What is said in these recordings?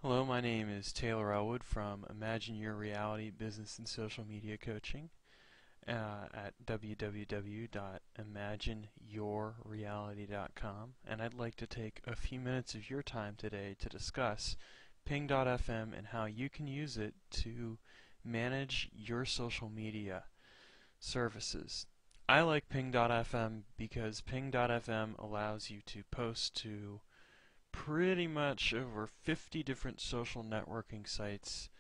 Hello, my name is Taylor Elwood from Imagine Your Reality Business and Social Media Coaching at www.imagineyourreality.com, and I'd like to take a few minutes of your time today to discuss Ping.fm and how you can use it to manage your social media services. I like Ping.fm because Ping.fm allows you to post to pretty much over 50 different social networking sites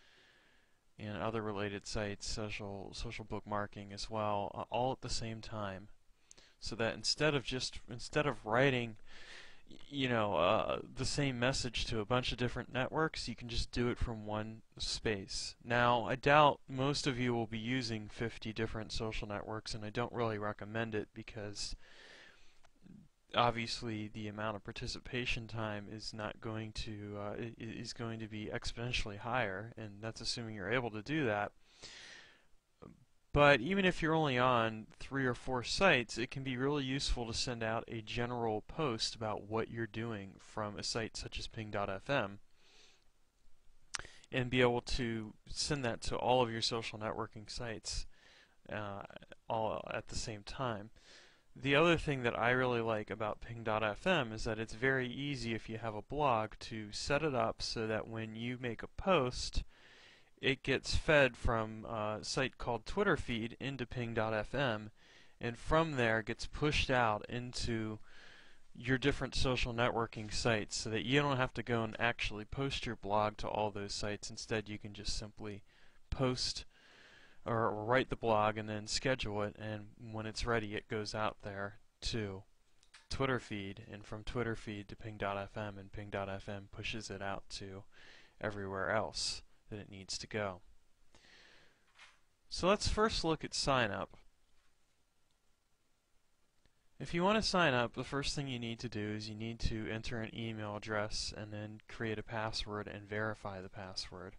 and other related sites, social bookmarking as well, all at the same time. So that instead of writing, the same message to a bunch of different networks, you can just do it from one space. Now, I doubt most of you will be using 50 different social networks, and I don't really recommend it because obviously the amount of participation time is not going to is going to be exponentially higher, and that's assuming you're able to do that. But even if you're only on 3 or 4 sites, it can be really useful to send out a general post about what you're doing from a site such as Ping.fm and be able to send that to all of your social networking sites all at the same time. The other thing that I really like about Ping.fm is that it's very easy if you have a blog to set it up so that when you make a post, it gets fed from a site called Twitter feed into Ping.fm, and from there gets pushed out into your different social networking sites so that you don't have to go and actually post your blog to all those sites. Instead, you can just simply post or write the blog and then schedule it, and when it's ready it goes out there to Twitter feed, and from Twitter feed to Ping.fm, and Ping.fm pushes it out to everywhere else that it needs to go. So let's first look at sign up. If you want to sign up, the first thing you need to do is you need to enter an email address and then create a password and verify the password.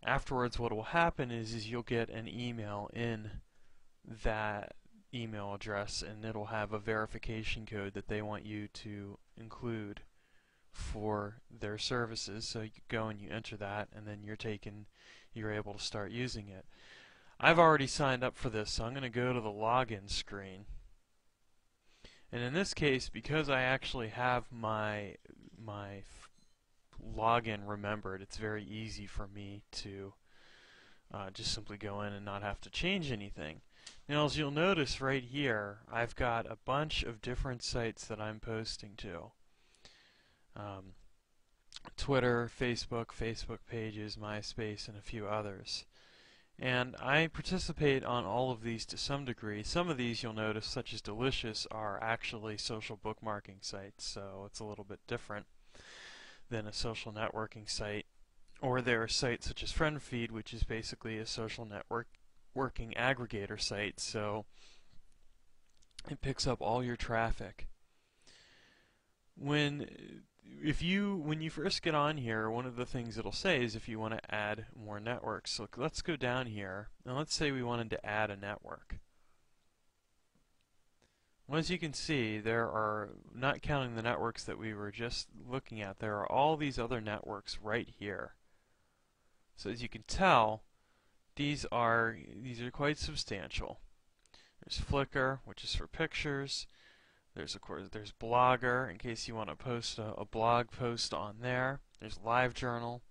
Afterwards, what will happen is you'll get an email in that email address, and it'll have a verification code that they want you to include for their services. So you go and you enter that, and then you're able to start using it. I've already signed up for this, so I'm going to go to the login screen. And in this case, because I actually have my login remembered, it's very easy for me to just simply go in and not have to change anything. Now, as you'll notice right here, I've got a bunch of different sites that I'm posting to. Twitter, Facebook, Facebook pages, MySpace, and a few others. And I participate on all of these to some degree. Some of these you'll notice, such as Delicious, are actually social bookmarking sites, so it's a little bit different than a social networking site. Or there are sites such as FriendFeed, which is basically a social networking aggregator site, so it picks up all your traffic. When you first get on here, one of the things it'll say is if you want to add more networks. So let's go down here, and let's say we wanted to add a network. Well, as you can see, there are, not counting the networks that we were just looking at, there are all these other networks right here. So as you can tell, these are quite substantial. There's Flickr, which is for pictures. There's Blogger, in case you want to post a blog post on there. There's LiveJournal,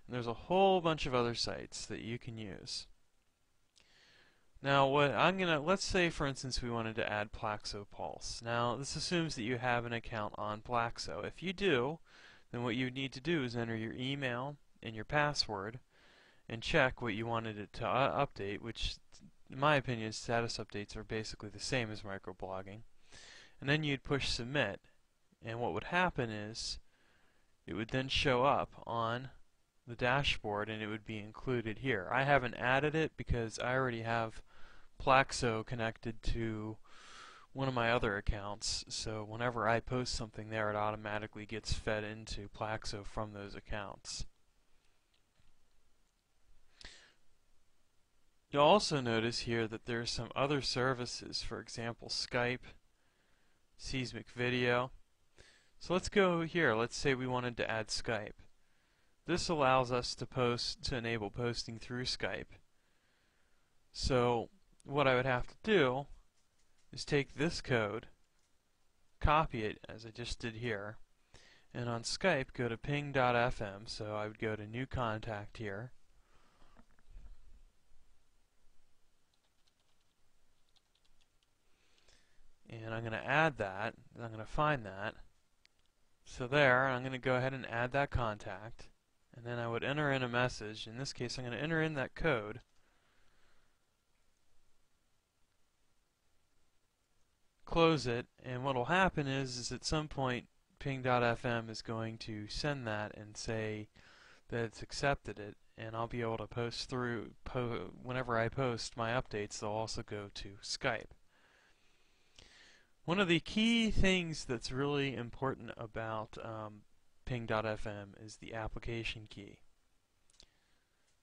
and there's a whole bunch of other sites that you can use. Now, let's say, for instance, we wanted to add Plaxo Pulse. Now, this assumes that you have an account on Plaxo. If you do, then what you need to do is enter your email and your password and check what you wanted it to update, which, in my opinion, status updates are basically the same as microblogging. And then you'd push submit, and what would happen is it would then show up on the dashboard and it would be included here. I haven't added it because I already have Plaxo connected to one of my other accounts, so whenever I post something there, it automatically gets fed into Plaxo from those accounts. You'll also notice here that there are some other services, for example Skype, Seismic Video. So let's go here. Let's say we wanted to add Skype. This allows us to enable posting through Skype. So what I would have to do is take this code, copy it as I just did here, and on Skype go to ping.fm. So I would go to new contact here, and I'm going to add that, and I'm going to find that. So there, I'm going to go ahead and add that contact, and then I would enter in a message. In this case, I'm going to enter in that code, close it, and what will happen is at some point ping.fm is going to send that and say that it's accepted it, and I'll be able to post through, whenever I post my updates, they'll also go to Skype. One of the key things that's really important about ping.fm is the application key.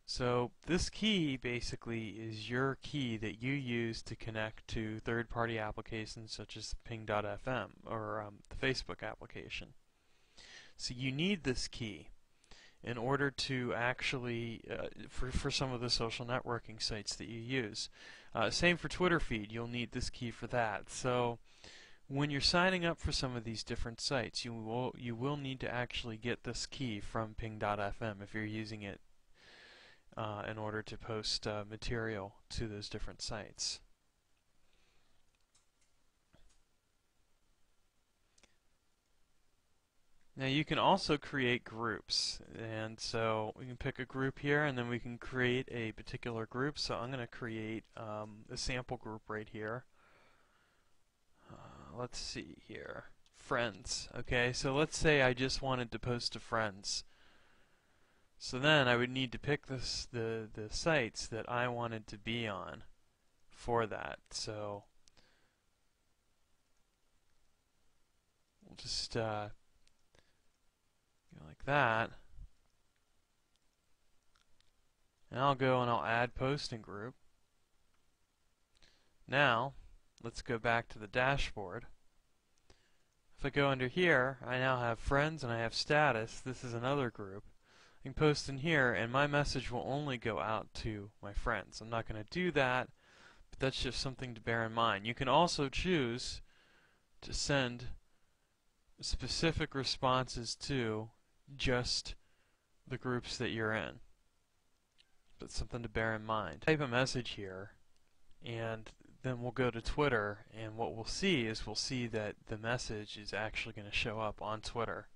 So this key basically is your key that you use to connect to third-party applications such as ping.fm or the Facebook application. So you need this key in order to actually, for some of the social networking sites that you use. Same for Twitter feed, you'll need this key for that. So when you're signing up for some of these different sites, you will need to actually get this key from ping.fm if you're using it in order to post material to those different sites. Now you can also create groups, and so we can pick a group here and then we can create a particular group. So I'm going to create a sample group right here. Let's see here. Friends. Okay, so let's say I just wanted to post to friends. So then I would need to pick the sites that I wanted to be on for that. So we'll just go like that. And I'll go and I'll add posting group. Now let's go back to the dashboard. If I go under here, I now have friends and I have status. This is another group. I can post in here and my message will only go out to my friends. I'm not going to do that, but that's just something to bear in mind. You can also choose to send specific responses to just the groups that you're in. That's something to bear in mind. Type a message here and then we'll go to Twitter, and what we'll see is that the message is actually going to show up on Twitter.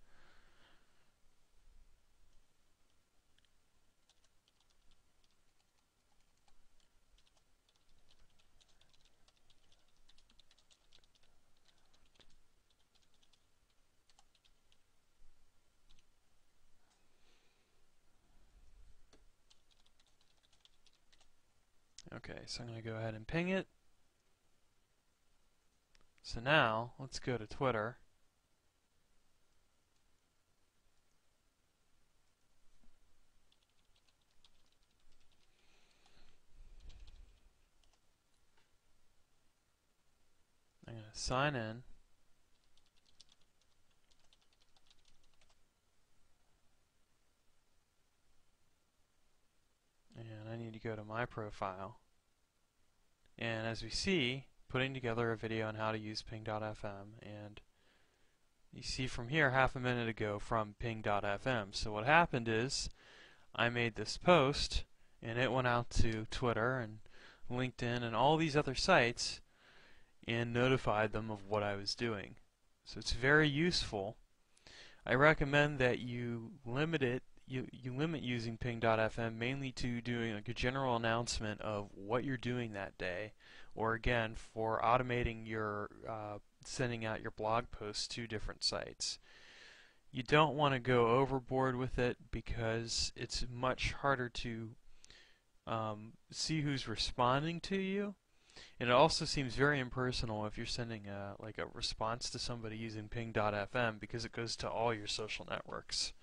Okay, so I'm going to go ahead and ping it. So now, let's go to Twitter. I'm going to sign in. And I need to go to my profile. And as we see, putting together a video on how to use ping.fm, and you see from here half a minute ago from ping.fm. So what happened is I made this post and it went out to Twitter and LinkedIn and all these other sites and notified them of what I was doing. So it's very useful. I recommend that you limit it. You limit using ping.fm mainly to doing like a general announcement of what you're doing that day, or again for automating your sending out your blog posts to different sites. You don't want to go overboard with it because it's much harder to see who's responding to you, and it also seems very impersonal if you're sending like a response to somebody using ping.fm because it goes to all your social networks.